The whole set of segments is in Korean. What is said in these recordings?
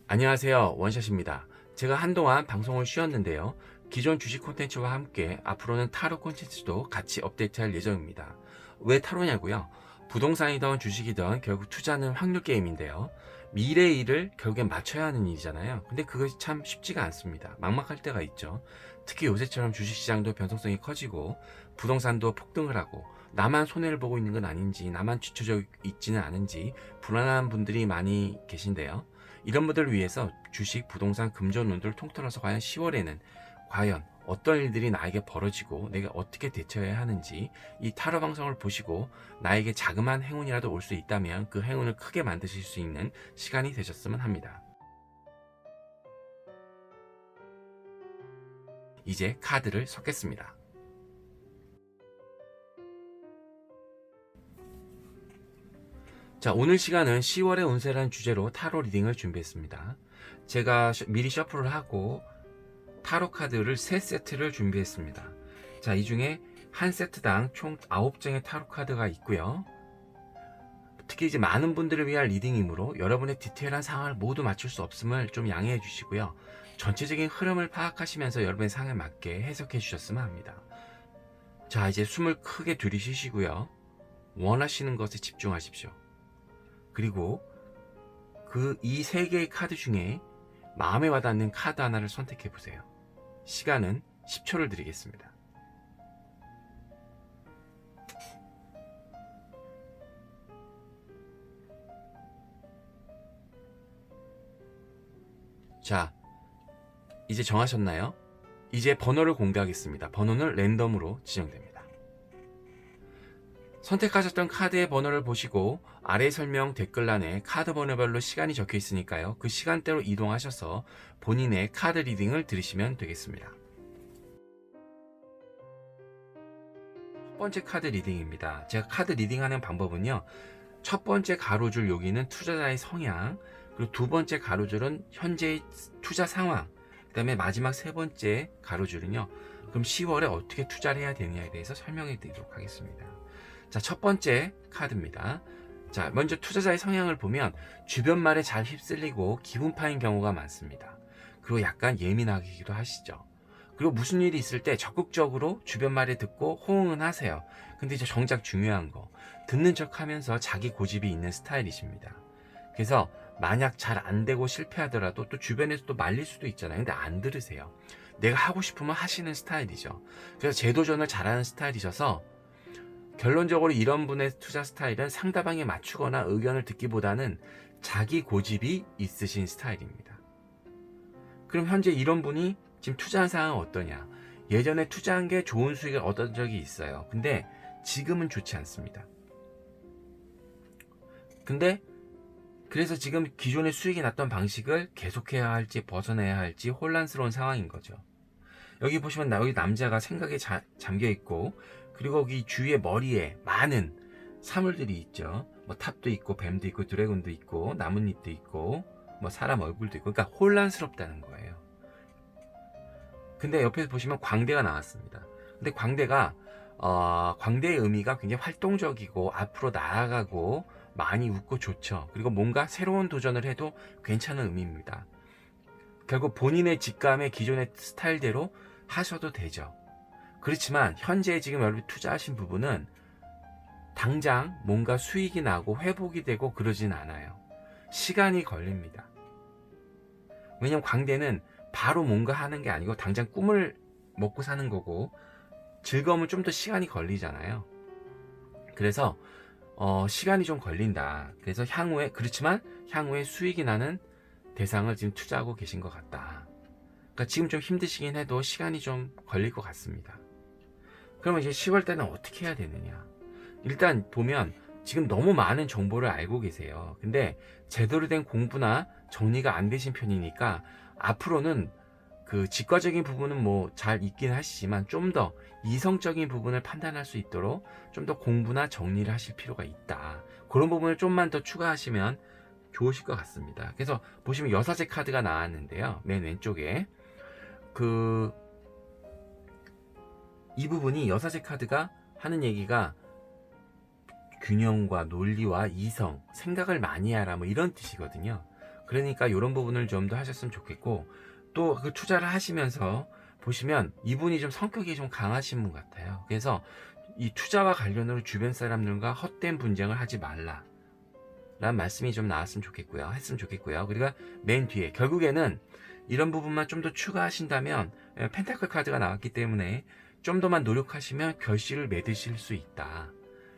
안녕하세요, 원샷입니다. 제가 한동안 방송을 쉬었는데요. 기존 주식 콘텐츠와 함께 앞으로는 타로 콘텐츠도 같이 업데이트할 예정입니다. 왜 타로냐고요? 부동산이든 주식이든 결국 투자는 확률 게임인데요. 미래의 일을 결국엔 맞춰야 하는 일이잖아요. 근데 그것이 참 쉽지가 않습니다. 막막할 때가 있죠. 특히 요새처럼 주식시장도 변동성이 커지고 부동산도 폭등을 하고 나만 손해를 보고 있는 건 아닌지, 나만 뒤처져 있지는 않은지 불안한 분들이 많이 계신데요. 이런 분들을 위해서 주식, 부동산, 금전운들을 통틀어서 과연 10월에는 과연 어떤 일들이 나에게 벌어지고 내가 어떻게 대처해야 하는지 이 타로 방송을 보시고 나에게 자그마한 행운이라도 올 수 있다면 그 행운을 크게 만드실 수 있는 시간이 되셨으면 합니다. 이제 카드를 섞겠습니다. 자, 오늘 시간은 10월의 운세라는 주제로 타로 리딩을 준비했습니다. 제가 미리 셔플을 하고 타로 카드를 3세트를 준비했습니다. 자, 이 중에 한 세트당 총 9장의 타로 카드가 있고요. 특히 이제 많은 분들을 위한 리딩이므로 여러분의 디테일한 상황을 모두 맞출 수 없음을 좀 양해해 주시고요. 전체적인 흐름을 파악하시면서 여러분의 상황에 맞게 해석해 주셨으면 합니다. 자, 이제 숨을 크게 들이쉬시고요. 원하시는 것에 집중하십시오. 그리고 이 세 개의 카드 중에 마음에 와닿는 카드 하나를 선택해 보세요. 시간은 10초를 드리겠습니다. 자, 이제 정하셨나요? 이제 번호를 공개하겠습니다. 번호는 랜덤으로 지정됩니다. 선택하셨던 카드의 번호를 보시고 아래 설명 댓글란에 카드 번호별로 시간이 적혀 있으니까요. 그 시간대로 이동하셔서 본인의 카드 리딩을 들으시면 되겠습니다. 첫 번째 카드 리딩입니다. 제가 카드 리딩하는 방법은요. 첫 번째 가로줄 여기는 투자자의 성향, 그리고 두 번째 가로줄은 현재의 투자 상황, 그 다음에 마지막 세 번째 가로줄은요. 그럼 10월에 어떻게 투자를 해야 되느냐에 대해서 설명해 드리도록 하겠습니다. 자, 첫 번째 카드입니다. 자, 먼저 투자자의 성향을 보면 주변 말에 잘 휩쓸리고 기분 파인 경우가 많습니다. 그리고 약간 예민하기도 하시죠. 그리고 무슨 일이 있을 때 적극적으로 주변 말을 듣고 호응은 하세요. 근데 이제 정작 중요한 거, 듣는 척 하면서 자기 고집이 있는 스타일이십니다. 그래서 만약 잘 안 되고 실패하더라도 또 주변에서 또 말릴 수도 있잖아요. 근데 안 들으세요. 내가 하고 싶으면 하시는 스타일이죠. 그래서 재도전을 잘하는 스타일이셔서 결론적으로 이런 분의 투자 스타일은 상대방에 맞추거나 의견을 듣기보다는 자기 고집이 있으신 스타일입니다. 그럼 현재 이런 분이 지금 투자한 상황은 어떠냐? 예전에 투자한 게 좋은 수익을 얻은 적이 있어요. 근데 지금은 좋지 않습니다. 근데 그래서 지금 기존의 수익이 났던 방식을 계속해야 할지 벗어나야 할지 혼란스러운 상황인 거죠. 여기 보시면 여기 남자가 생각에 잠겨 있고, 그리고 여기 주위에 머리에 많은 사물들이 있죠. 뭐 탑도 있고 뱀도 있고 드래곤도 있고 나뭇잎도 있고 뭐 사람 얼굴도 있고, 그러니까 혼란스럽다는 거예요. 근데 옆에서 보시면 광대가 나왔습니다. 근데 광대의 의미가 굉장히 활동적이고 앞으로 나아가고 많이 웃고 좋죠. 그리고 뭔가 새로운 도전을 해도 괜찮은 의미입니다. 결국 본인의 직감의 기존의 스타일대로 하셔도 되죠. 그렇지만 현재 지금 여러분이 투자하신 부분은 당장 뭔가 수익이 나고 회복이 되고 그러진 않아요. 시간이 걸립니다. 왜냐면 광대는 바로 뭔가 하는 게 아니고 당장 꿈을 먹고 사는 거고, 즐거움은 좀 더 시간이 걸리잖아요. 그래서 시간이 좀 걸린다. 그래서 그렇지만 향후에 수익이 나는 대상을 지금 투자하고 계신 것 같다. 그러니까 지금 좀 힘드시긴 해도 시간이 좀 걸릴 것 같습니다. 그러면 이제 10월 때는 어떻게 해야 되느냐? 일단 보면 지금 너무 많은 정보를 알고 계세요. 근데 제대로 된 공부나 정리가 안 되신 편이니까 앞으로는 그 직관적인 부분은 뭐 잘 있긴 하시지만 좀 더 이성적인 부분을 판단할 수 있도록 좀 더 공부나 정리를 하실 필요가 있다. 그런 부분을 좀만 더 추가하시면 좋으실 것 같습니다. 그래서 보시면 여사제 카드가 나왔는데요. 맨 왼쪽에 이 부분이 여사제 카드가 하는 얘기가 균형과 논리와 이성, 생각을 많이 하라 뭐 이런 뜻이거든요. 그러니까 이런 부분을 좀 더 하셨으면 좋겠고, 또 그 투자를 하시면서 보시면 이분이 좀 성격이 좀 강하신 분 같아요. 그래서 이 투자와 관련으로 주변 사람들과 헛된 분쟁을 하지 말라 라는 말씀이 좀 나왔으면 좋겠고요. 했으면 좋겠고요. 그리고 맨 뒤에 결국에는 이런 부분만 좀 더 추가하신다면, 펜타클 카드가 나왔기 때문에 좀 더만 노력하시면 결실을 맺으실 수 있다,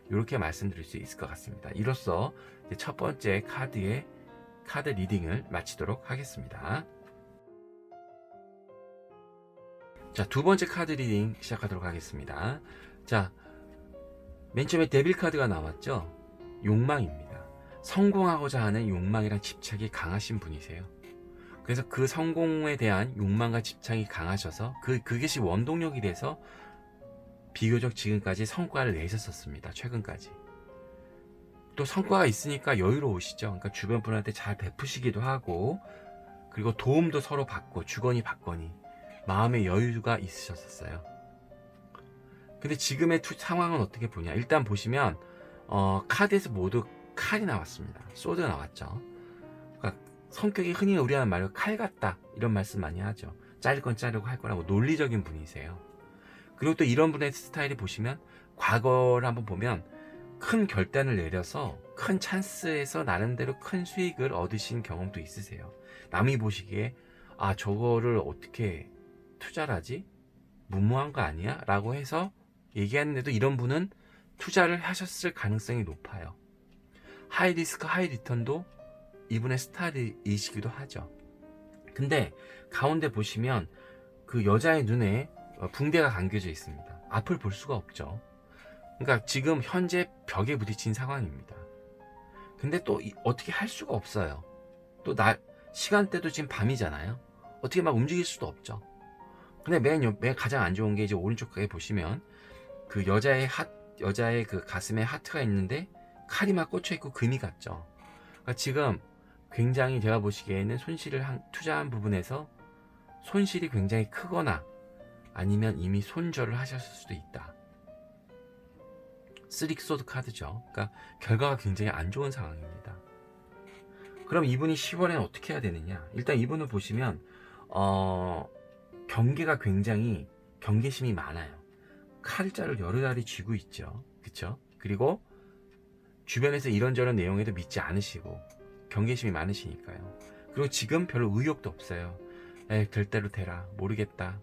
이렇게 말씀드릴 수 있을 것 같습니다. 이로써 첫 번째 카드의 카드 리딩을 마치도록 하겠습니다. 자, 두 번째 카드 리딩 시작하도록 하겠습니다. 자, 맨 처음에 데빌 카드가 나왔죠. 욕망입니다. 성공하고자 하는 욕망이란 집착이 강하신 분이세요. 그래서 그 성공에 대한 욕망과 집착이 강하셔서 그것이 원동력이 돼서 비교적 지금까지 성과를 내셨었습니다. 최근까지. 또 성과가 있으니까 여유로우시죠. 그러니까 주변 분한테 잘 베푸시기도 하고, 그리고 도움도 서로 받고, 주거니 받거니 마음의 여유가 있으셨었어요. 근데 지금의 상황은 어떻게 보냐. 일단 보시면 카드에서 모두 칼이 나왔습니다. 소드가 나왔죠. 그러니까 성격이 흔히 우리 하는 말로 칼 같다, 이런 말씀 많이 하죠. 자를 건 자르고 할 거라고 논리적인 분이세요. 그리고 또 이런 분의 스타일이 보시면 과거를 한번 보면 큰 결단을 내려서 큰 찬스에서 나름대로 큰 수익을 얻으신 경험도 있으세요. 남이 보시기에 아, 저거를 어떻게 투자를 하지? 무모한 거 아니야? 라고 해서 얘기하는데도 이런 분은 투자를 하셨을 가능성이 높아요. 하이 리스크 하이 리턴도 이분의 스타일이시기도 하죠. 근데 가운데 보시면 그 여자의 눈에 붕대가 감겨져 있습니다. 앞을 볼 수가 없죠. 그러니까 지금 현재 벽에 부딪힌 상황입니다. 근데 또 어떻게 할 수가 없어요. 또 시간대도 지금 밤이잖아요. 어떻게 막 움직일 수도 없죠. 근데 맨 가장 안 좋은 게 이제 오른쪽에 보시면 그 여자의 그 가슴에 하트가 있는데 칼이 막 꽂혀 있고 금이 같죠. 그러니까 지금 굉장히 제가 보시기에는 투자한 부분에서 손실이 굉장히 크거나 아니면 이미 손절을 하셨을 수도 있다. 쓰릭소드 카드죠. 그러니까 결과가 굉장히 안 좋은 상황입니다. 그럼 이분이 10월에는 어떻게 해야 되느냐. 일단 이분을 보시면 경계심이 많아요. 칼자를 여러 달이 쥐고 있죠. 그쵸? 그리고 주변에서 이런저런 내용에도 믿지 않으시고 경계심이 많으시니까요. 그리고 지금 별로 의욕도 없어요. 될 대로 되라, 모르겠다.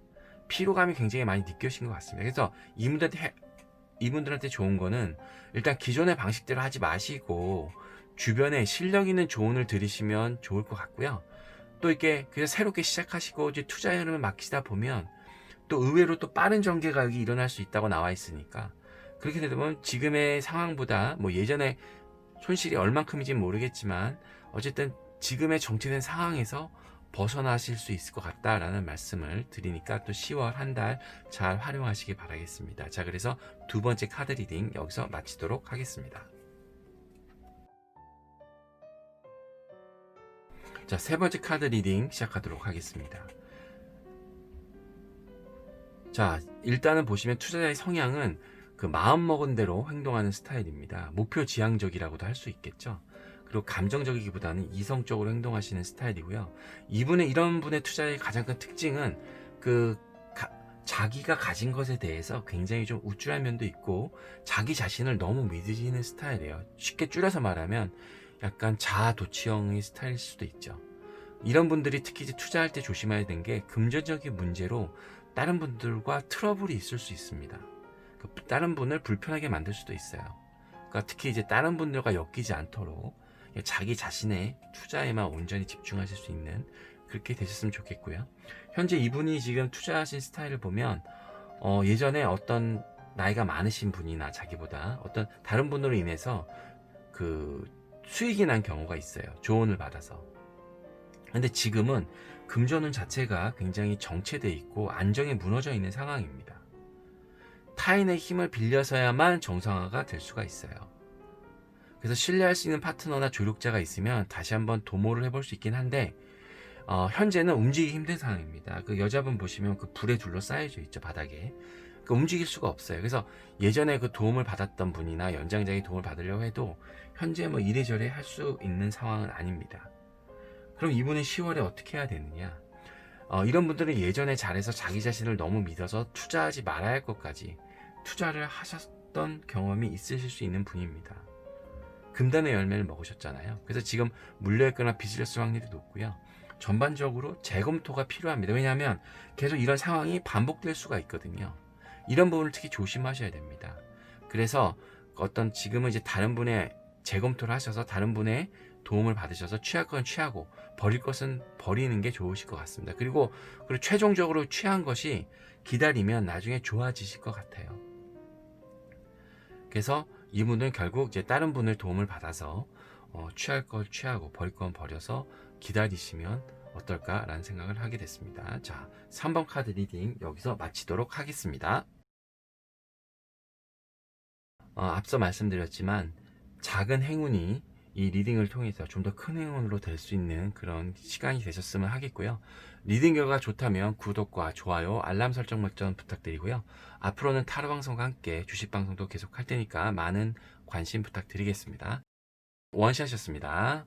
피로감이 굉장히 많이 느껴진 것 같습니다. 그래서 이분들한테 좋은 거는 일단 기존의 방식대로 하지 마시고 주변에 실력 있는 조언을 들으시면 좋을 것 같고요. 또 이렇게 그냥 새롭게 시작하시고 이제 투자 흐름을 맡기다 보면 또 의외로 또 빠른 전개가 여기 일어날 수 있다고 나와 있으니까, 그렇게 되면 지금의 상황보다 뭐 예전에 손실이 얼만큼인지는 모르겠지만 어쨌든 지금의 정체된 상황에서 벗어나실 수 있을 것 같다라는 말씀을 드리니까 또 10월 한 달 잘 활용하시기 바라겠습니다. 자, 그래서 두 번째 카드 리딩 여기서 마치도록 하겠습니다. 자, 세 번째 카드 리딩 시작하도록 하겠습니다. 자, 일단은 보시면 투자자의 성향은 그 마음먹은 대로 행동하는 스타일입니다. 목표 지향적이라고도 할 수 있겠죠. 그리고 감정적이기보다는 이성적으로 행동하시는 스타일이고요. 이런 분의 투자의 가장 큰 특징은 자기가 가진 것에 대해서 굉장히 좀 우쭐한 면도 있고 자기 자신을 너무 믿으시는 스타일이에요. 쉽게 줄여서 말하면 약간 자아도취형의 스타일일 수도 있죠. 이런 분들이 특히 이제 투자할 때 조심해야 되는 게 금전적인 문제로 다른 분들과 트러블이 있을 수 있습니다. 다른 분을 불편하게 만들 수도 있어요. 그러니까 특히 이제 다른 분들과 엮이지 않도록 자기 자신의 투자에만 온전히 집중하실 수 있는, 그렇게 되셨으면 좋겠고요. 현재 이분이 지금 투자하신 스타일을 보면 예전에 어떤 나이가 많으신 분이나 자기보다 어떤 다른 분으로 인해서 그 수익이 난 경우가 있어요. 조언을 받아서. 근데 지금은 금전운 자체가 굉장히 정체되어 있고 안정에 무너져 있는 상황입니다. 타인의 힘을 빌려서야만 정상화가 될 수가 있어요. 그래서 신뢰할 수 있는 파트너나 조력자가 있으면 다시 한번 도모를 해볼 수 있긴 한데 현재는 움직이기 힘든 상황입니다. 그 여자분 보시면 그 불에 둘러싸여져 있죠, 바닥에. 움직일 수가 없어요. 그래서 예전에 그 도움을 받았던 분이나 연장자의 도움을 받으려고 해도 현재 뭐 이래저래 할 수 있는 상황은 아닙니다. 그럼 이분은 10월에 어떻게 해야 되느냐? 이런 분들은 예전에 잘해서 자기 자신을 너무 믿어서 투자하지 말아야 할 것까지 투자를 하셨던 경험이 있으실 수 있는 분입니다. 금단의 열매를 먹으셨잖아요. 그래서 지금 물려있거나 빚을 쓸 확률이 높고요. 전반적으로 재검토가 필요합니다. 왜냐하면 계속 이런 상황이 반복될 수가 있거든요. 이런 부분을 특히 조심하셔야 됩니다. 그래서 어떤 지금은 이제 다른 분의 재검토를 하셔서 다른 분의 도움을 받으셔서 취할 건 취하고 버릴 것은 버리는 게 좋으실 것 같습니다. 그리고 최종적으로 취한 것이 기다리면 나중에 좋아지실 것 같아요. 그래서 이분은 결국 이제 다른 분의 도움을 받아서 취할 걸 취하고 버릴 건 버려서 기다리시면 어떨까라는 생각을 하게 됐습니다. 자, 3번 카드 리딩 여기서 마치도록 하겠습니다. 앞서 말씀드렸지만 작은 행운이 이 리딩을 통해서 좀 더 큰 행운으로 될 수 있는 그런 시간이 되셨으면 하겠고요. 리딩 결과가 좋다면 구독과 좋아요, 알람 설정 버튼 부탁드리고요. 앞으로는 타로 방송과 함께 주식 방송도 계속 할 테니까 많은 관심 부탁드리겠습니다. 원샷이었습니다.